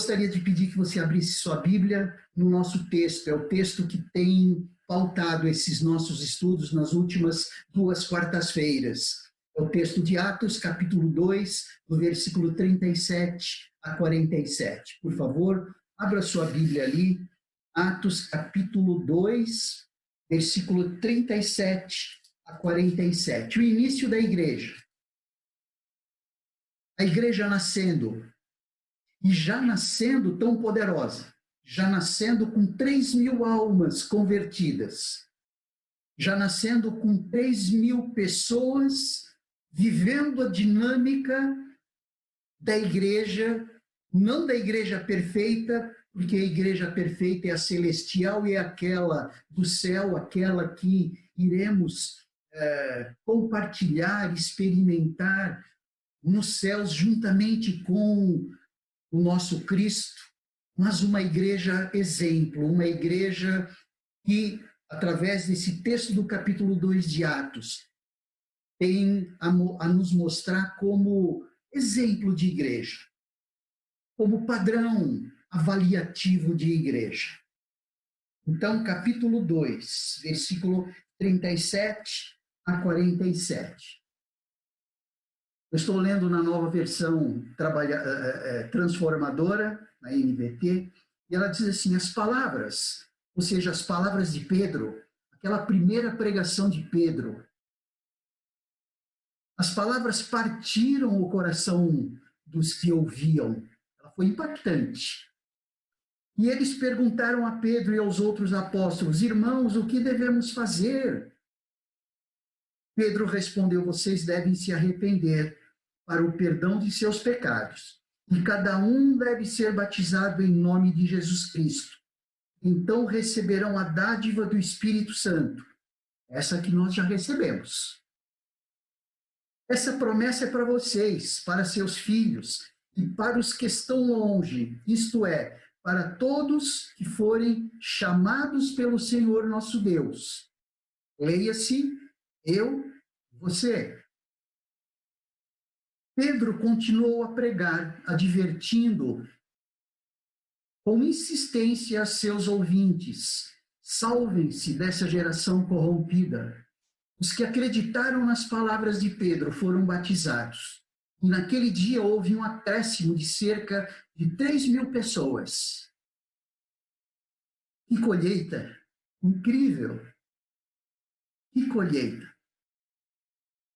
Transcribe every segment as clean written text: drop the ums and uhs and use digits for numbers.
Gostaria de pedir que você abrisse sua Bíblia no nosso texto. É o texto que tem pautado esses nossos estudos nas últimas 2 quartas-feiras. É o texto de Atos, capítulo 2, do versículo 37 a 47. Por favor, abra sua Bíblia ali. Atos, capítulo 2, versículo 37 a 47. O início da igreja. A igreja nascendo. E já nascendo tão poderosa, já nascendo com 3.000 almas convertidas, já nascendo com 3.000 pessoas vivendo a dinâmica da igreja, não da igreja perfeita, porque a igreja perfeita é a celestial e é aquela do céu, aquela que iremos compartilhar, experimentar nos céus juntamente com o nosso Cristo, mas uma igreja exemplo, uma igreja que, através desse texto do capítulo 2 de Atos, tem a nos mostrar como exemplo de igreja, como padrão avaliativo de igreja. Então, capítulo 2, versículo 37 a 47. Eu estou lendo na nova versão transformadora, na NVT, e ela diz assim, as palavras, ou seja, as palavras de Pedro, aquela primeira pregação de Pedro, as palavras partiram o coração dos que ouviam, ela foi impactante. E eles perguntaram a Pedro e aos outros apóstolos, irmãos, o que devemos fazer? Pedro respondeu, vocês devem se arrepender para o perdão de seus pecados. E cada um deve ser batizado em nome de Jesus Cristo. Então receberão a dádiva do Espírito Santo. Essa que nós já recebemos. Essa promessa é para vocês, para seus filhos e para os que estão longe, isto é, para todos que forem chamados pelo Senhor nosso Deus. Leia-se, eu, você. Pedro continuou a pregar, advertindo com insistência a seus ouvintes, salvem-se dessa geração corrompida. Os que acreditaram nas palavras de Pedro foram batizados. E naquele dia houve um acréscimo de cerca de 3.000 pessoas. Que colheita incrível! Que colheita!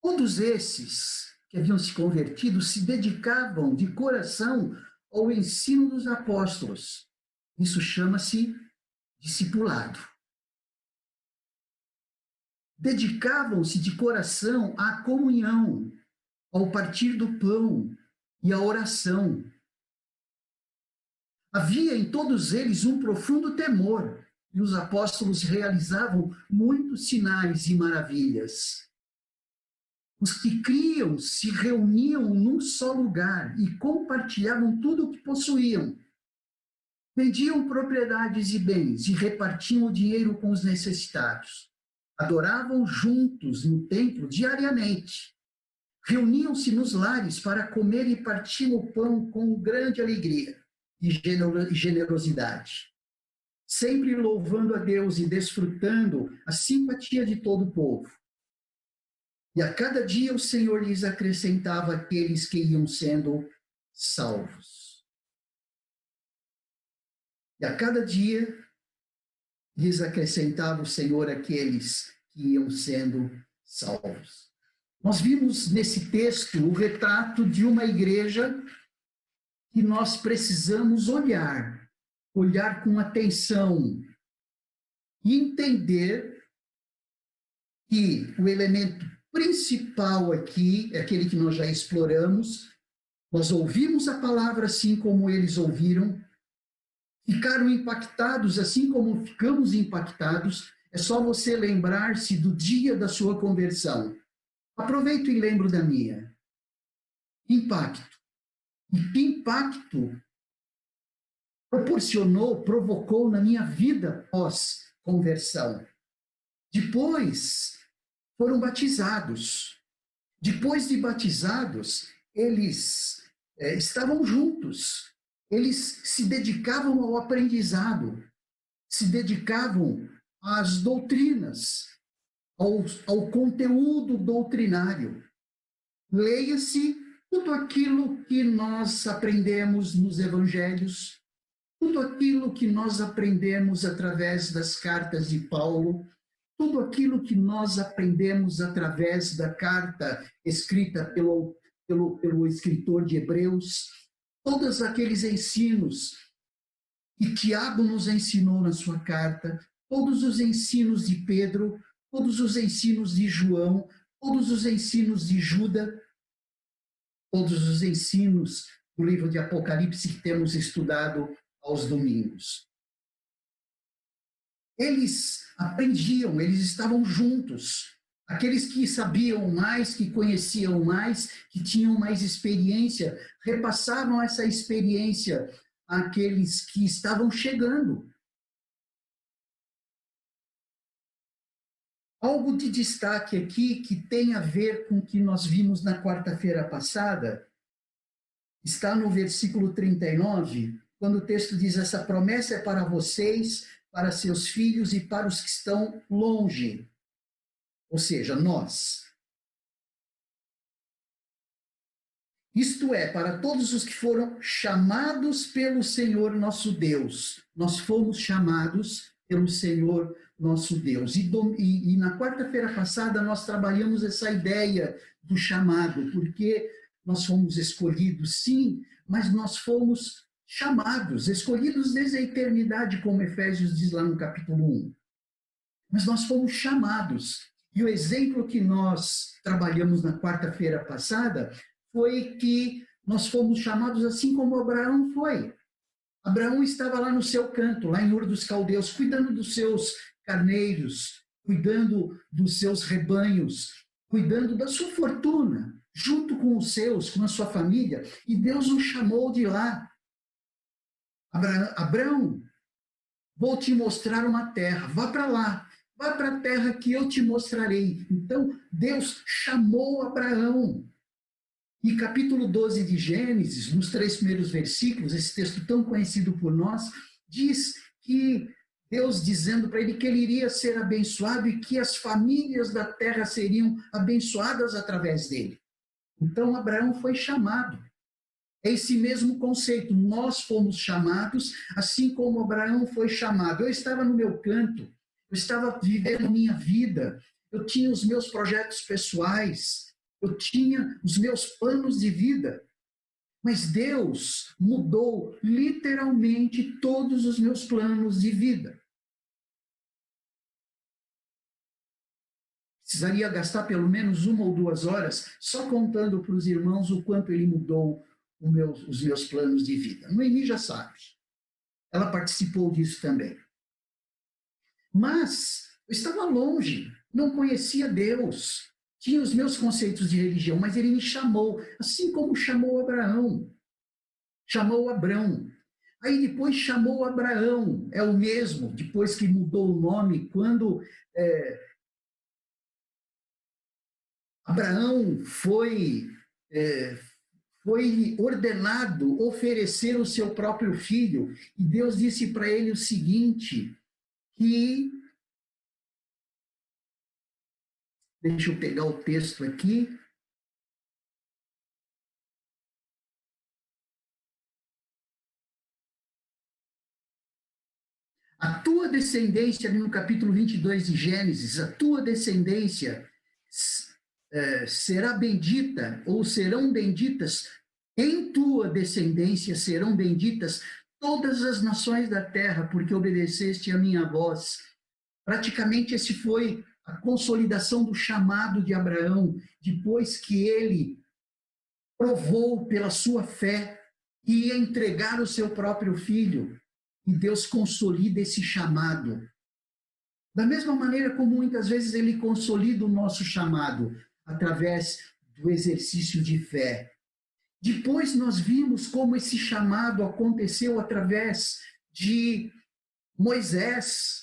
Todos esses que haviam se convertido se dedicavam de coração ao ensino dos apóstolos. Isso chama-se discipulado. Dedicavam-se de coração à comunhão, ao partir do pão e à oração. Havia em todos eles um profundo temor, e os apóstolos realizavam muitos sinais e maravilhas. Os que criam se reuniam num só lugar e compartilhavam tudo o que possuíam. Vendiam propriedades e bens e repartiam o dinheiro com os necessitados. Adoravam juntos no templo diariamente. Reuniam-se nos lares para comer e partiam o pão com grande alegria e generosidade. Sempre louvando a Deus e desfrutando a simpatia de todo o povo. E a cada dia o Senhor lhes acrescentava aqueles que iam sendo salvos. E a cada dia lhes acrescentava o Senhor aqueles que iam sendo salvos. Nós vimos nesse texto o retrato de uma igreja que nós precisamos olhar com atenção e entender que o elemento principal aqui é aquele que nós já exploramos. Nós ouvimos a palavra assim como eles ouviram, ficaram impactados assim como ficamos impactados. É só você lembrar-se do dia da sua conversão. Aproveito e lembro da minha. Impacto. E que impacto provocou na minha vida pós-conversão. Depois foram batizados. Depois de batizados, eles estavam juntos. eles se dedicavam ao aprendizado, se dedicavam às doutrinas, ao conteúdo doutrinário. Leia-se tudo aquilo que nós aprendemos nos evangelhos, tudo aquilo que nós aprendemos através das cartas de Paulo, tudo aquilo que nós aprendemos através da carta escrita pelo escritor de Hebreus, todos aqueles ensinos que Tiago nos ensinou na sua carta, todos os ensinos de Pedro, todos os ensinos de João, todos os ensinos de Judas, todos os ensinos do livro de Apocalipse que temos estudado aos domingos. Eles aprendiam, eles estavam juntos. Aqueles que sabiam mais, que conheciam mais, que tinham mais experiência, repassavam essa experiência àqueles que estavam chegando. Algo de destaque aqui que tem a ver com o que nós vimos na quarta-feira passada, está no versículo 39, quando o texto diz: essa promessa é para vocês, para seus filhos e para os que estão longe. Ou seja, nós. Isto é, para todos os que foram chamados pelo Senhor nosso Deus. Nós fomos chamados pelo Senhor nosso Deus. E na quarta-feira passada nós trabalhamos essa ideia do chamado, porque nós fomos escolhidos, sim, mas nós fomos chamados, escolhidos desde a eternidade, como Efésios diz lá no capítulo 1. Mas nós fomos chamados. E o exemplo que nós trabalhamos na quarta-feira passada foi que nós fomos chamados assim como Abraão foi. Abraão estava lá no seu canto, lá em Ur dos Caldeus, cuidando dos seus carneiros, cuidando dos seus rebanhos, cuidando da sua fortuna, junto com os seus, com a sua família, e Deus o chamou de lá. Abraão, vou te mostrar uma terra, vá para lá, vá para a terra que eu te mostrarei. Então, Deus chamou Abraão. E capítulo 12 de Gênesis, nos 3 primeiros versículos, esse texto tão conhecido por nós, diz que Deus dizendo para ele que ele iria ser abençoado e que as famílias da terra seriam abençoadas através dele. Então, Abraão foi chamado. É esse mesmo conceito, nós fomos chamados, assim como Abraão foi chamado. Eu estava no meu canto, eu estava vivendo a minha vida, eu tinha os meus projetos pessoais, eu tinha os meus planos de vida, mas Deus mudou literalmente todos os meus planos de vida. Precisaria gastar pelo menos 1 ou 2 horas só contando para os irmãos o quanto ele mudou os meus planos de vida. Noemi já sabe, ela participou disso também. Mas eu estava longe, não conhecia Deus, tinha os meus conceitos de religião, mas ele me chamou, assim como chamou Abraão. Chamou Abrão. Aí depois chamou Abraão, é o mesmo, depois que mudou o nome, quando Abraão foi ordenado oferecer o seu próprio filho, e Deus disse para ele o seguinte, que... Deixa eu pegar o texto aqui. A tua descendência, no capítulo 22 de Gênesis, a tua descendência será bendita, ou serão benditas, em tua descendência serão benditas todas as nações da terra, porque obedeceste a minha voz. Praticamente esse foi a consolidação do chamado de Abraão, depois que ele provou pela sua fé que ia entregar o seu próprio filho, e Deus consolida esse chamado. Da mesma maneira como muitas vezes ele consolida o nosso chamado, através do exercício de fé. Depois nós vimos como esse chamado aconteceu através de Moisés.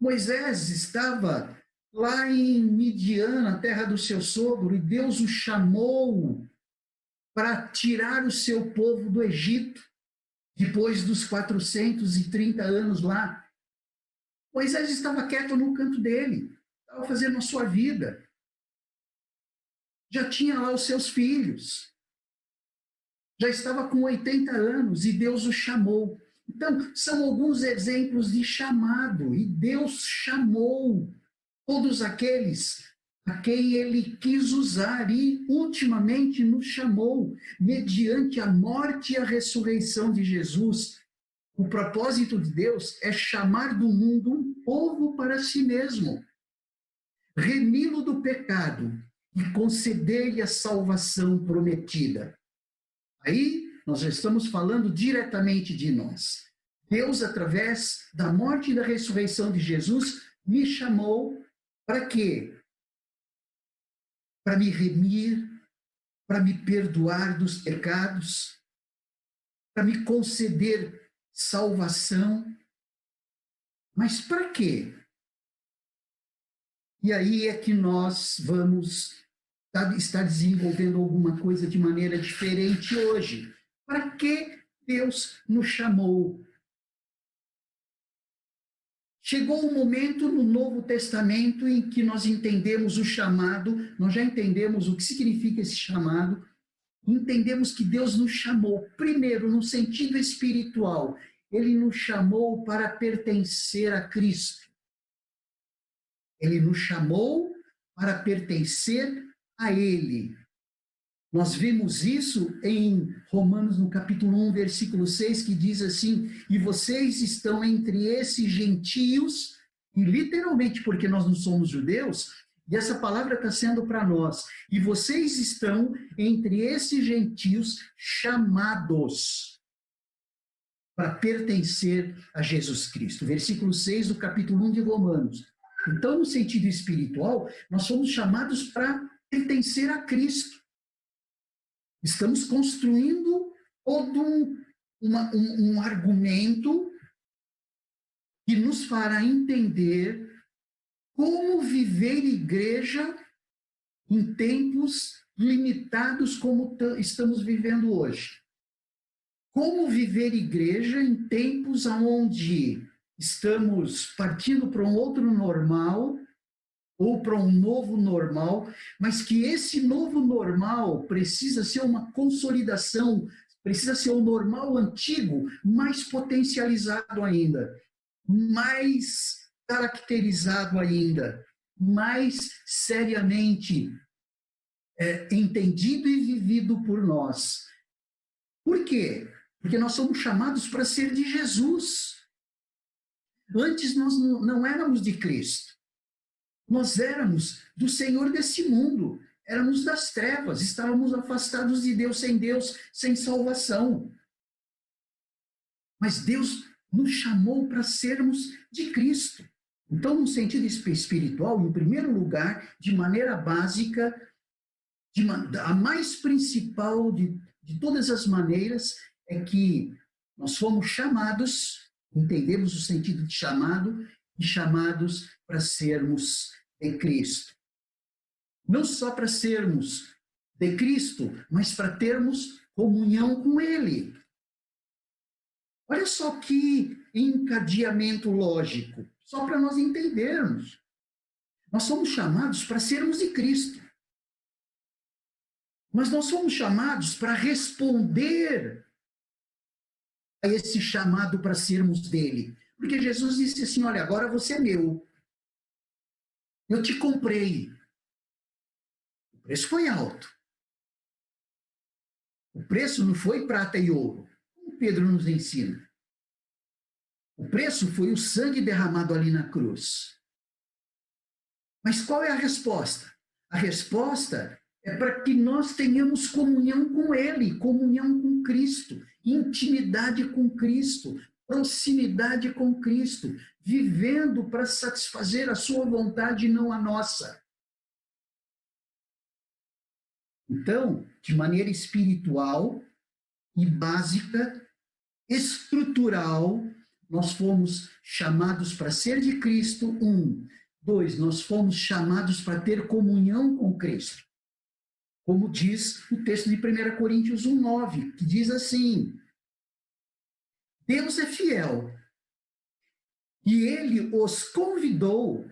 Moisés estava lá em Midian, na terra do seu sogro, e Deus o chamou para tirar o seu povo do Egito. Depois dos 430 anos lá, Moisés estava quieto no canto dele, estava fazendo a sua vida. Já tinha lá os seus filhos, já estava com 80 anos e Deus o chamou. Então, são alguns exemplos de chamado, e Deus chamou todos aqueles a quem ele quis usar e ultimamente nos chamou, mediante a morte e a ressurreição de Jesus. O propósito de Deus é chamar do mundo um povo para si mesmo, remi-lo do pecado e conceder-lhe a salvação prometida. Aí nós já estamos falando diretamente de nós. Deus, através da morte e da ressurreição de Jesus, me chamou para quê? Para me remir, para me perdoar dos pecados, para me conceder salvação. Mas para quê? E aí é que nós vamos estar desenvolvendo alguma coisa de maneira diferente hoje. Para que Deus nos chamou? Chegou um momento no Novo Testamento em que nós entendemos o chamado, nós já entendemos o que significa esse chamado, entendemos que Deus nos chamou, primeiro, no sentido espiritual, ele nos chamou para pertencer a Cristo. Ele nos chamou para pertencer a Ele. Nós vimos isso em Romanos, no capítulo 1, versículo 6, que diz assim: e vocês estão entre esses gentios, e literalmente porque nós não somos judeus, e essa palavra está sendo para nós, e vocês estão entre esses gentios chamados para pertencer a Jesus Cristo. Versículo 6 do capítulo 1 de Romanos. Então, no sentido espiritual, nós somos chamados para pertencer a Cristo. Estamos construindo todo um argumento que nos fará entender como viver igreja em tempos limitados como estamos vivendo hoje. Como viver igreja em tempos onde estamos partindo para um outro normal, ou para um novo normal, mas que esse novo normal precisa ser uma consolidação, precisa ser o normal antigo, mais potencializado ainda, mais caracterizado ainda, mais seriamente entendido e vivido por nós. Por quê? Porque nós somos chamados para ser de Jesus. Antes nós não éramos de Cristo. Nós éramos do Senhor desse mundo, éramos das trevas, estávamos afastados de Deus, sem salvação. Mas Deus nos chamou para sermos de Cristo. Então, no sentido espiritual, em primeiro lugar, de maneira básica, a mais principal de todas as maneiras, é que nós fomos chamados, entendemos o sentido de chamado, e chamados para sermos de Cristo. Não só para sermos de Cristo, mas para termos comunhão com Ele. Olha só que encadeamento lógico, só para nós entendermos. Nós somos chamados para sermos de Cristo. Mas nós somos chamados para responder a esse chamado para sermos dele. Porque Jesus disse assim: olha, agora você é meu. Eu te comprei. O preço foi alto. O preço não foi prata e ouro, como Pedro nos ensina. O preço foi o sangue derramado ali na cruz. Mas qual é a resposta? A resposta é para que nós tenhamos comunhão com Ele, comunhão com Cristo, intimidade com Cristo, proximidade com Cristo, vivendo para satisfazer a sua vontade e não a nossa. Então, de maneira espiritual e básica, estrutural, nós fomos chamados para ser de Cristo, 1. 2, nós fomos chamados para ter comunhão com Cristo. Como diz o texto de 1 Coríntios 1:9, que diz assim: Deus é fiel. E ele os convidou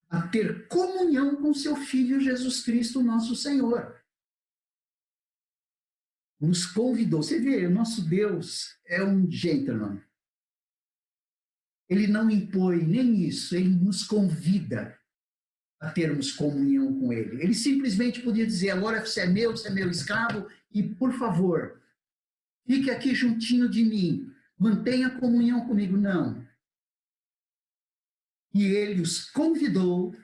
a ter comunhão com seu Filho Jesus Cristo, nosso Senhor. Nos convidou. Você vê, o nosso Deus é um gentleman. Ele não impõe nem isso, ele nos convida a termos comunhão com ele. Ele simplesmente podia dizer, agora você é meu escravo, e por favor, fique aqui juntinho de mim, mantenha comunhão comigo. Não. E ele os convidou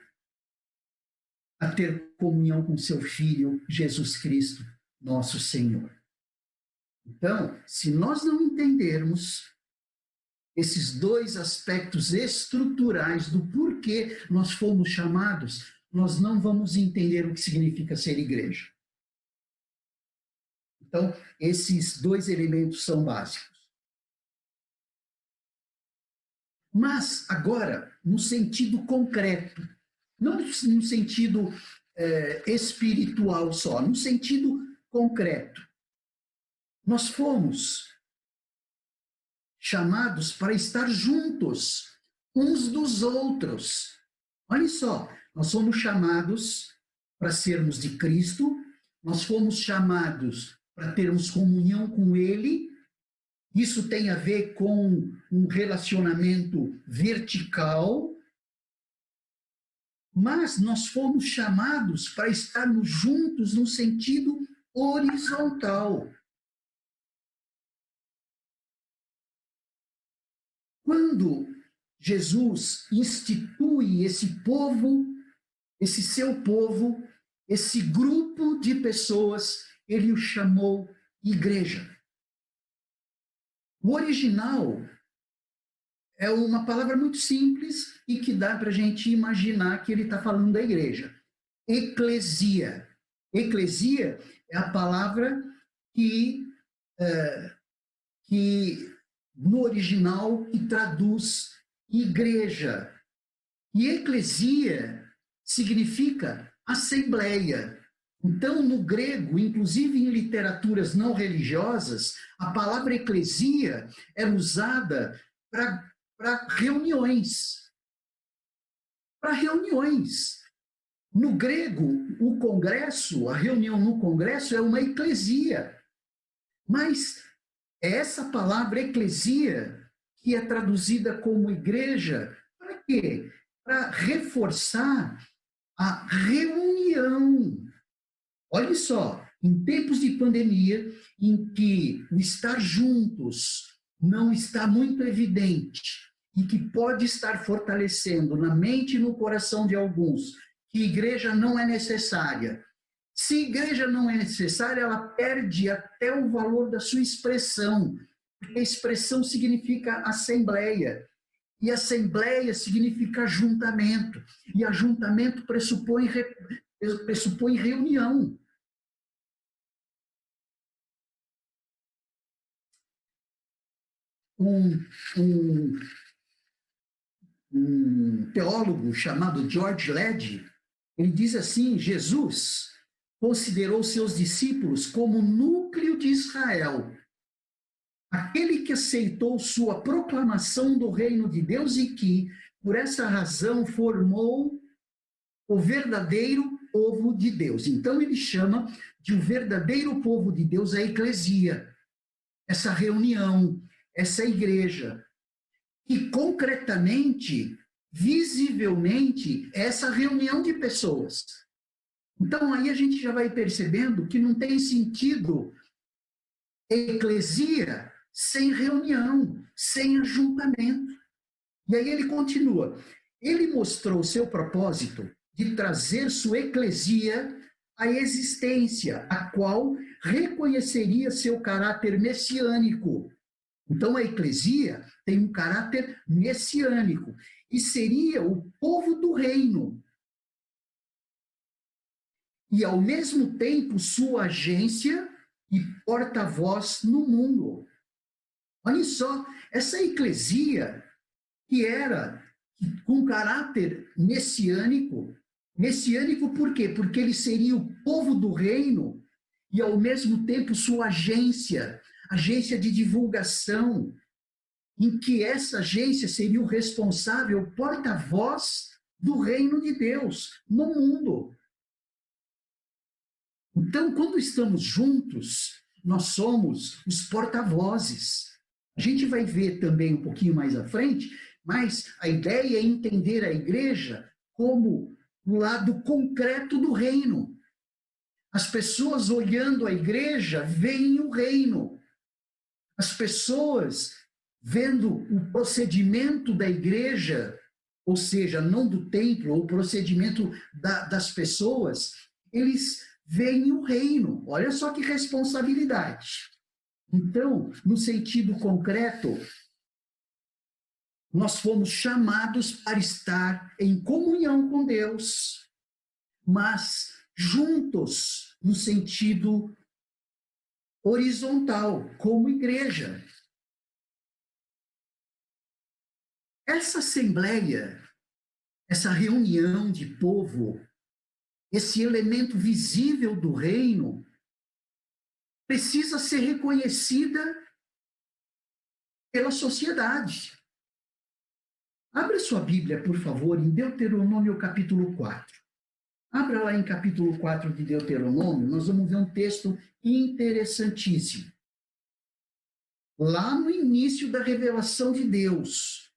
a ter comunhão com seu Filho, Jesus Cristo, nosso Senhor. Então, se nós não entendermos esses dois aspectos estruturais do porquê nós fomos chamados, nós não vamos entender o que significa ser igreja. Então, esses dois elementos são básicos. Mas, agora, no sentido concreto, não no sentido espiritual só, no sentido concreto. Nós fomos chamados para estar juntos uns dos outros. Olha só, nós fomos chamados para sermos de Cristo, nós fomos chamados para termos comunhão com Ele. Isso tem a ver com um relacionamento vertical, mas nós fomos chamados para estarmos juntos no sentido horizontal. Quando Jesus institui esse povo, esse seu povo, esse grupo de pessoas, ele o chamou igreja. O original é uma palavra muito simples e que dá para a gente imaginar que ele está falando da igreja. Eclesia. Eclesia é a palavra que no original que traduz igreja. E eclesia significa assembleia. Então, no grego, inclusive em literaturas não religiosas, a palavra eclesia é usada para reuniões. Para reuniões. No grego, o congresso, a reunião no congresso é uma eclesia. Mas é essa palavra eclesia que é traduzida como igreja, para quê? Para reforçar a reunião. Olha só, em tempos de pandemia, em que o estar juntos não está muito evidente e que pode estar fortalecendo na mente e no coração de alguns que igreja não é necessária. Se igreja não é necessária, ela perde até o valor da sua expressão, porque a expressão significa assembleia, e assembleia significa ajuntamento, e ajuntamento pressupõe reunião. Um teólogo chamado George Led, ele diz assim, Jesus considerou seus discípulos como núcleo de Israel, aquele que aceitou sua proclamação do reino de Deus e que, por essa razão, formou o verdadeiro povo de Deus. Então, ele chama de o verdadeiro povo de Deus a eclesia, essa reunião, essa igreja, e concretamente, visivelmente, essa reunião de pessoas. Então, aí a gente já vai percebendo que não tem sentido eclesia sem reunião, sem ajuntamento. E aí ele continua. Ele mostrou seu propósito de trazer sua eclesia à existência, a qual reconheceria seu caráter messiânico. Então, a eclesia tem um caráter messiânico e seria o povo do reino. E, ao mesmo tempo, sua agência e porta-voz no mundo. Olha só, essa eclesia que era com caráter messiânico, messiânico por quê? Porque ele seria o povo do reino e, ao mesmo tempo, sua agência de divulgação, em que essa agência seria o responsável, o porta-voz do reino de Deus no mundo. Então, quando estamos juntos, nós somos os porta-vozes. A gente vai ver também um pouquinho mais à frente, mas a ideia é entender a igreja como o lado concreto do reino. As pessoas olhando a igreja veem o reino. As pessoas vendo o procedimento da igreja, ou seja, não do templo, o procedimento das pessoas, eles veem o reino. Olha só que responsabilidade. Então, no sentido concreto, nós fomos chamados para estar em comunhão com Deus, mas juntos no sentido horizontal, como igreja. Essa assembleia, essa reunião de povo, esse elemento visível do reino, precisa ser reconhecida pela sociedade. Abra sua Bíblia, por favor, em Deuteronômio capítulo 4. Abra lá em capítulo 4 de Deuteronômio, nós vamos ver um texto interessantíssimo. Lá no início da revelação de Deus.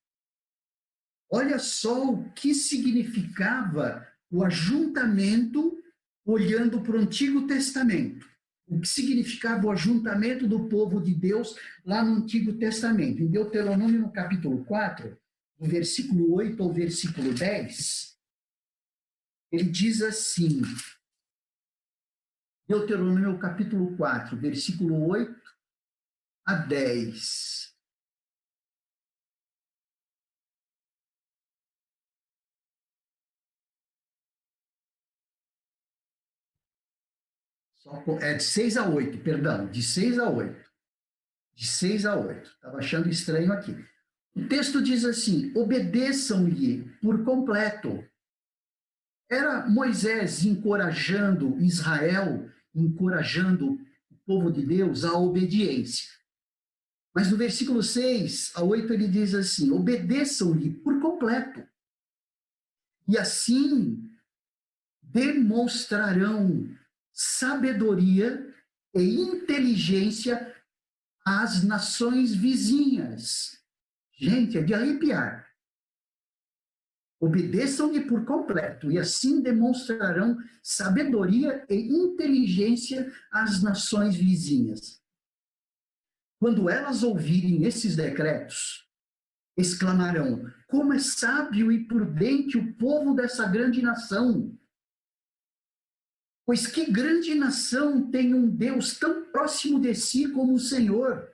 Olha só o que significava o ajuntamento olhando para o Antigo Testamento. O que significava o ajuntamento do povo de Deus lá no Antigo Testamento. Em Deuteronômio, no capítulo 4, do versículo 8 ao versículo 10, ele diz assim, Deuteronômio capítulo 4, versículo 8 a 10. De 6 a 8, perdão, de 6 a 8. De 6 a 8. Estava achando estranho aqui. O texto diz assim, obedeçam-lhe por completo. Era Moisés encorajando Israel, encorajando o povo de Deus à obediência. Mas no versículo 6 a 8 ele diz assim, obedeçam-lhe por completo. E assim demonstrarão sabedoria e inteligência às nações vizinhas. Gente, é de arrepiar. Obedeçam-lhe por completo, e assim demonstrarão sabedoria e inteligência às nações vizinhas. Quando elas ouvirem esses decretos, exclamarão: como é sábio e prudente o povo dessa grande nação! Pois que grande nação tem um Deus tão próximo de si como o Senhor?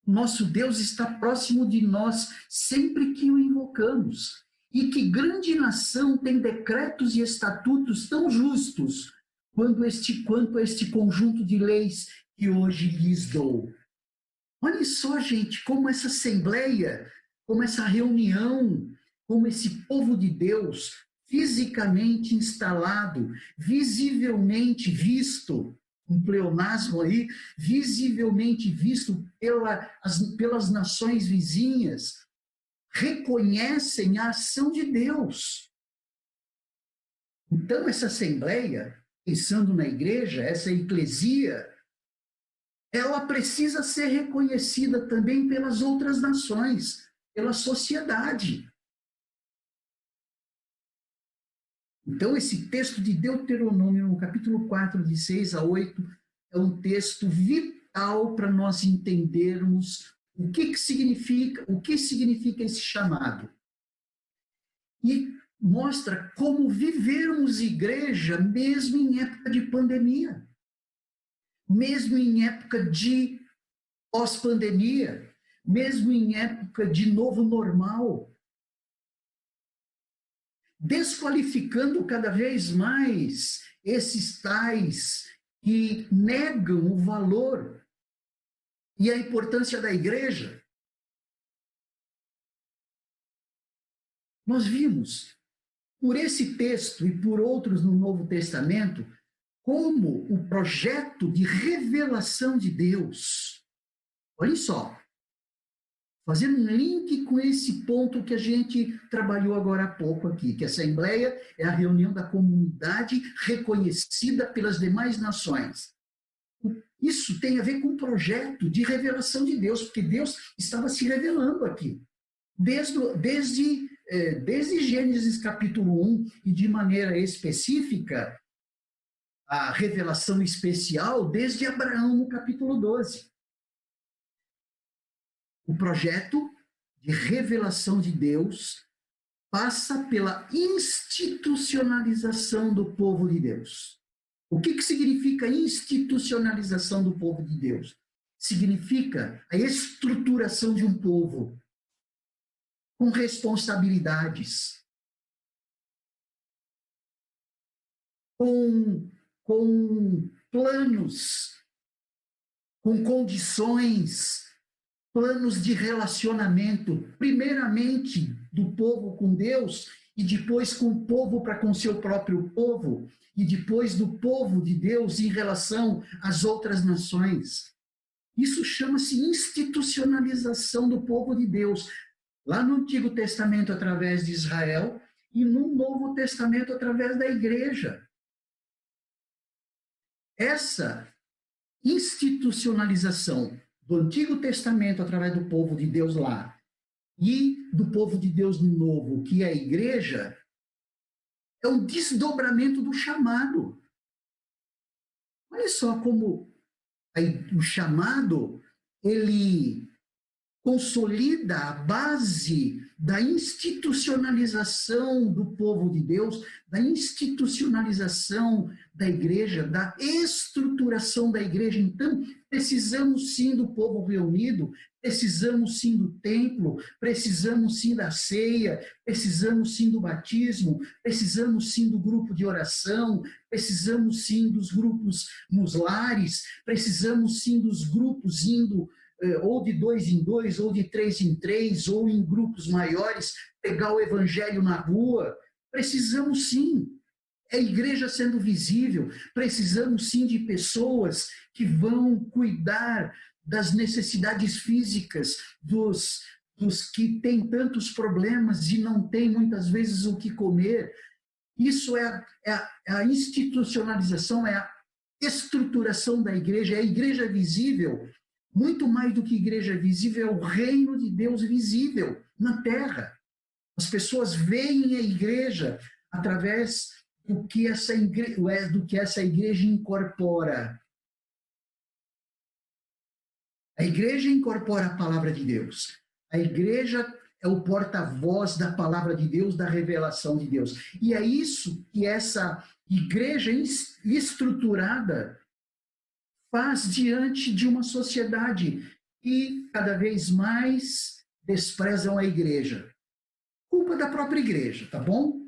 Nosso Deus está próximo de nós sempre que o invocamos. E que grande nação tem decretos e estatutos tão justos quanto este conjunto de leis que hoje lhes dou. Olha só, gente, como essa assembleia, como essa reunião, como esse povo de Deus, fisicamente instalado, visivelmente visto, um pleonasmo aí, visivelmente visto pelas nações vizinhas, reconhecem a ação de Deus. Então, essa assembleia, pensando na igreja, essa eclesia, ela precisa ser reconhecida também pelas outras nações, pela sociedade. Então, esse texto de Deuteronômio, no capítulo 4, de 6 a 8, é um texto vital para nós entendermos o que significa esse chamado. E mostra como vivermos igreja mesmo em época de pandemia, mesmo em época de pós-pandemia, mesmo em época de novo normal, desqualificando cada vez mais esses tais que negam o valor e a importância da igreja. Nós vimos, por esse texto e por outros no Novo Testamento, como o projeto de revelação de Deus, olha só, fazendo um link com esse ponto que a gente trabalhou agora há pouco aqui, que a Assembleia é a reunião da comunidade reconhecida pelas demais nações. Isso tem a ver com o projeto de revelação de Deus, porque Deus estava se revelando aqui. Desde Gênesis capítulo 1, e de maneira específica, a revelação especial desde Abraão no capítulo 12. O projeto de revelação de Deus passa pela institucionalização do povo de Deus. O que significa institucionalização do povo de Deus? Significa a estruturação de um povo com responsabilidades, com planos, com condições, planos de relacionamento, primeiramente do povo com Deus, e depois com o povo para com seu próprio povo, e depois do povo de Deus em relação às outras nações. Isso chama-se institucionalização do povo de Deus, lá no Antigo Testamento através de Israel e no Novo Testamento através da igreja. Essa institucionalização do Antigo Testamento através do povo de Deus lá e do povo de Deus no Novo, que é a igreja, é um desdobramento do chamado. Olha só como o chamado, ele consolida a base da institucionalização do povo de Deus, da institucionalização da igreja, da estruturação da igreja. Então, precisamos sim do povo reunido, precisamos sim do templo, precisamos sim da ceia, precisamos sim do batismo, precisamos sim do grupo de oração, precisamos sim dos grupos nos lares, precisamos sim dos grupos indo ou de 2 em 2, ou de 3 em 3, ou em grupos maiores, pegar o evangelho na rua. Precisamos sim. É a igreja sendo visível. Precisamos sim de pessoas que vão cuidar das necessidades físicas dos que têm tantos problemas e não têm muitas vezes o que comer. Isso é a institucionalização, é a estruturação da igreja, é a igreja visível. Muito mais do que igreja visível, é o reino de Deus visível na terra. As pessoas veem a igreja através do que essa igreja incorpora. A igreja incorpora a palavra de Deus. A igreja é o porta-voz da palavra de Deus, da revelação de Deus. E é isso que essa igreja estruturada faz diante de uma sociedade que cada vez mais desprezam a igreja. Culpa da própria igreja, tá bom?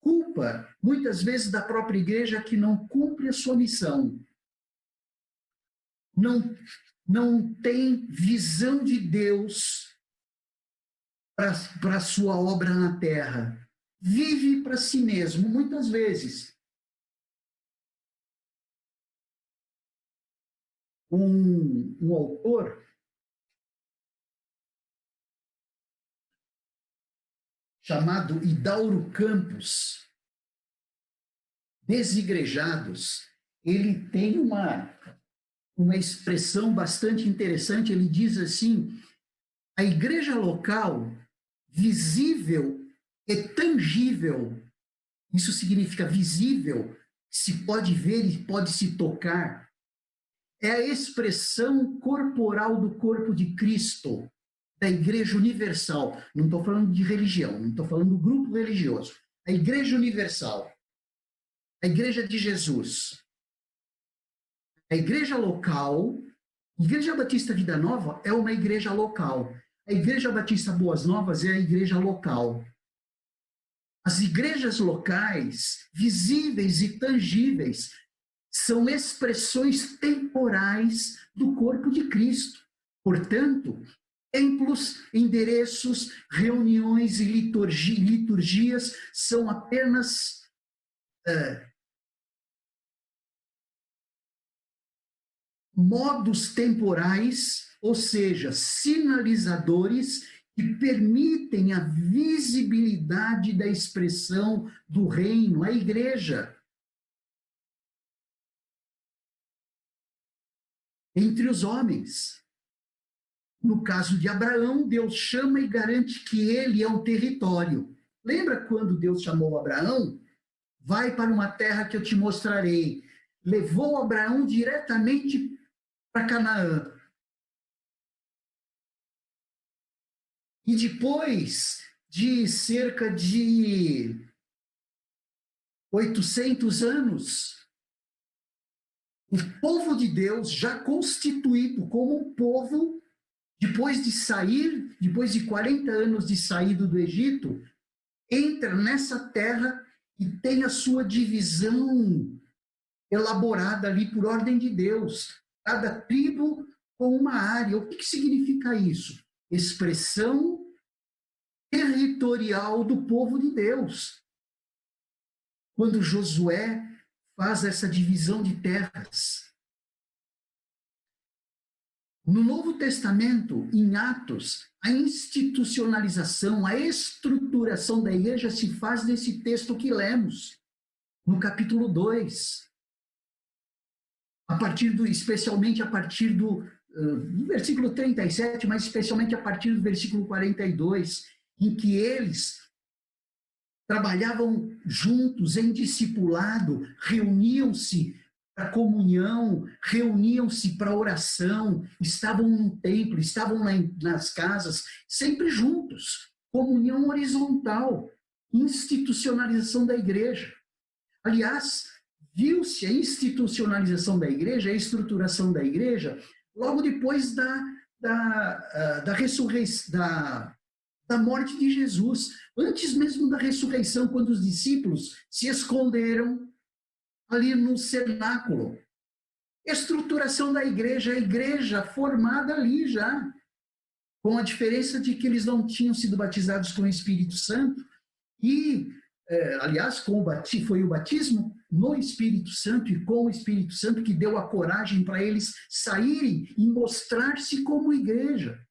Culpa, muitas vezes, da própria igreja que não cumpre a sua missão. Não tem visão de Deus para a sua obra na terra. Vive para si mesmo, muitas vezes. Um autor chamado Hidauro Campos, Desigrejados, ele tem uma expressão bastante interessante. Ele diz assim: a igreja local, visível e tangível, isso significa visível, se pode ver e pode se tocar, é a expressão corporal do corpo de Cristo, da Igreja Universal. Não estou falando de religião, não estou falando do grupo religioso. A Igreja Universal, a Igreja de Jesus. A igreja local, a Igreja Batista Vida Nova é uma igreja local. A Igreja Batista Boas Novas é a igreja local. As igrejas locais, visíveis e tangíveis, são expressões temporais do corpo de Cristo. Portanto, templos, endereços, reuniões e liturgias são apenas modos temporais ou seja, sinalizadores que permitem a visibilidade da expressão do reino, a igreja. Entre os homens. No caso de Abraão, Deus chama e garante que ele é um território. Lembra quando Deus chamou Abraão? Vai para uma terra que eu te mostrarei. Levou Abraão diretamente para Canaã. E depois de cerca de 800 anos, o povo de Deus, já constituído como um povo, depois de 40 anos de saída do Egito, entra nessa terra e tem a sua divisão elaborada ali por ordem de Deus. Cada tribo com uma área. O que significa isso? Expressão territorial do povo de Deus. Quando Josué faz essa divisão de terras. No Novo Testamento, em Atos, a institucionalização, a estruturação da igreja se faz nesse texto que lemos, no capítulo 2. Especialmente a partir do versículo 37, mas especialmente a partir do versículo 42, em que eles trabalhavam juntos em discipulado, reuniam-se para comunhão, reuniam-se para oração, estavam no templo, estavam nas casas, sempre juntos, comunhão horizontal, institucionalização da igreja. Aliás, viu-se a institucionalização da igreja, a estruturação da igreja, logo depois da ressurreição, da morte de Jesus, antes mesmo da ressurreição, quando os discípulos se esconderam ali no cenáculo. Estruturação da igreja, a igreja formada ali já, com a diferença de que eles não tinham sido batizados com o Espírito Santo, e, aliás, foi o batismo no Espírito Santo e com o Espírito Santo que deu a coragem para eles saírem e mostrar-se como igreja,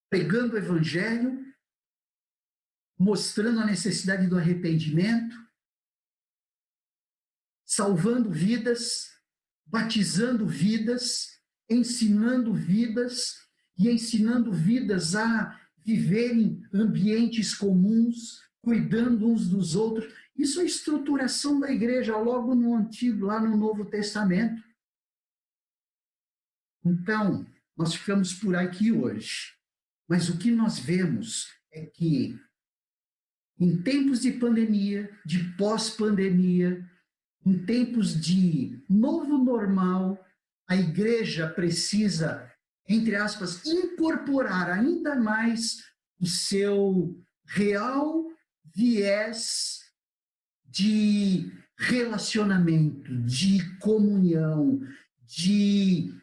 pregando o evangelho, mostrando a necessidade do arrependimento, salvando vidas, batizando vidas, ensinando vidas e ensinando vidas a viverem ambientes comuns, cuidando uns dos outros. Isso é a estruturação da igreja logo no Antigo, lá no Novo Testamento. Então, nós ficamos por aqui hoje. Mas o que nós vemos é que, em tempos de pandemia, de pós-pandemia, em tempos de novo normal, a igreja precisa, entre aspas, incorporar ainda mais o seu real viés de relacionamento, de comunhão, de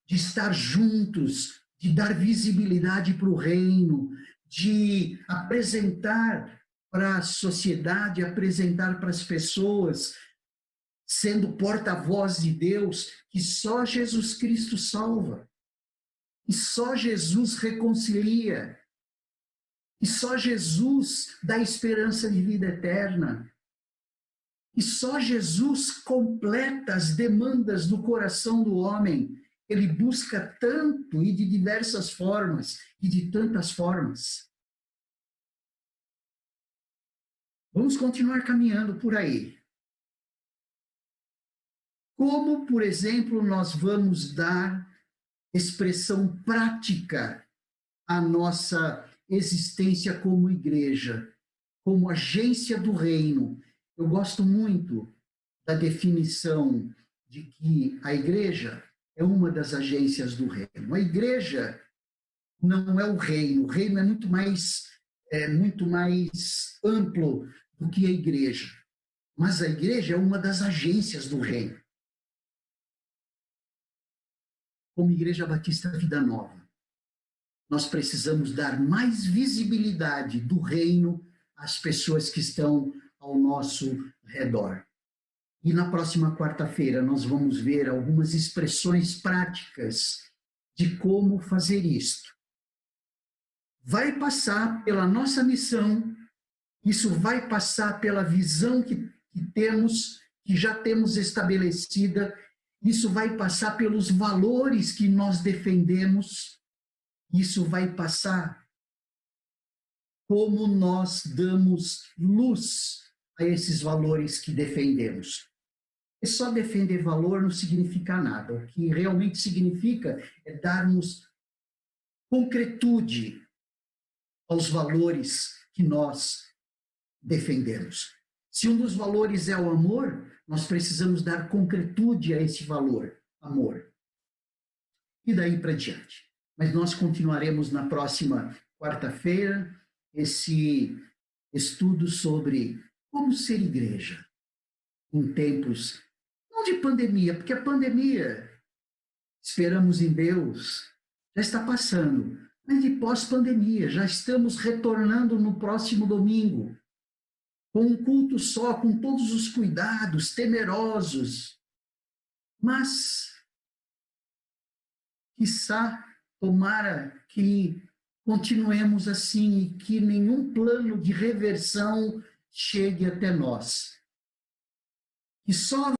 estar juntos, de dar visibilidade para o reino, de apresentar para a sociedade, apresentar para as pessoas, sendo porta-voz de Deus, que só Jesus Cristo salva, e só Jesus reconcilia, e só Jesus dá esperança de vida eterna, e só Jesus completa as demandas do coração do homem. Ele busca tanto e de diversas formas, e de tantas formas. Vamos continuar caminhando por aí. Como, por exemplo, nós vamos dar expressão prática à nossa existência como igreja, como agência do reino? Eu gosto muito da definição de que a igreja é uma das agências do reino. A igreja não é o reino é muito mais amplo do que a igreja. Mas a igreja é uma das agências do reino. Como Igreja Batista Vida Nova, nós precisamos dar mais visibilidade do reino às pessoas que estão ao nosso redor. E na próxima quarta-feira nós vamos ver algumas expressões práticas de como fazer isto. Vai passar pela nossa missão, isso vai passar pela visão que temos, que já temos estabelecida, isso vai passar pelos valores que nós defendemos, isso vai passar como nós damos luz a esses valores que defendemos. E só defender valor não significa nada. O que realmente significa é darmos concretude aos valores que nós defendemos. Se um dos valores é o amor, nós precisamos dar concretude a esse valor, amor. E daí para diante. Mas nós continuaremos na próxima quarta-feira esse estudo sobre como ser igreja em tempos, não de pandemia, porque a pandemia, esperamos em Deus, já está passando, mas de pós-pandemia, já estamos retornando no próximo domingo, com um culto só, com todos os cuidados, temerosos, mas, quiçá, tomara que continuemos assim e que nenhum plano de reversão chegue até nós. Que só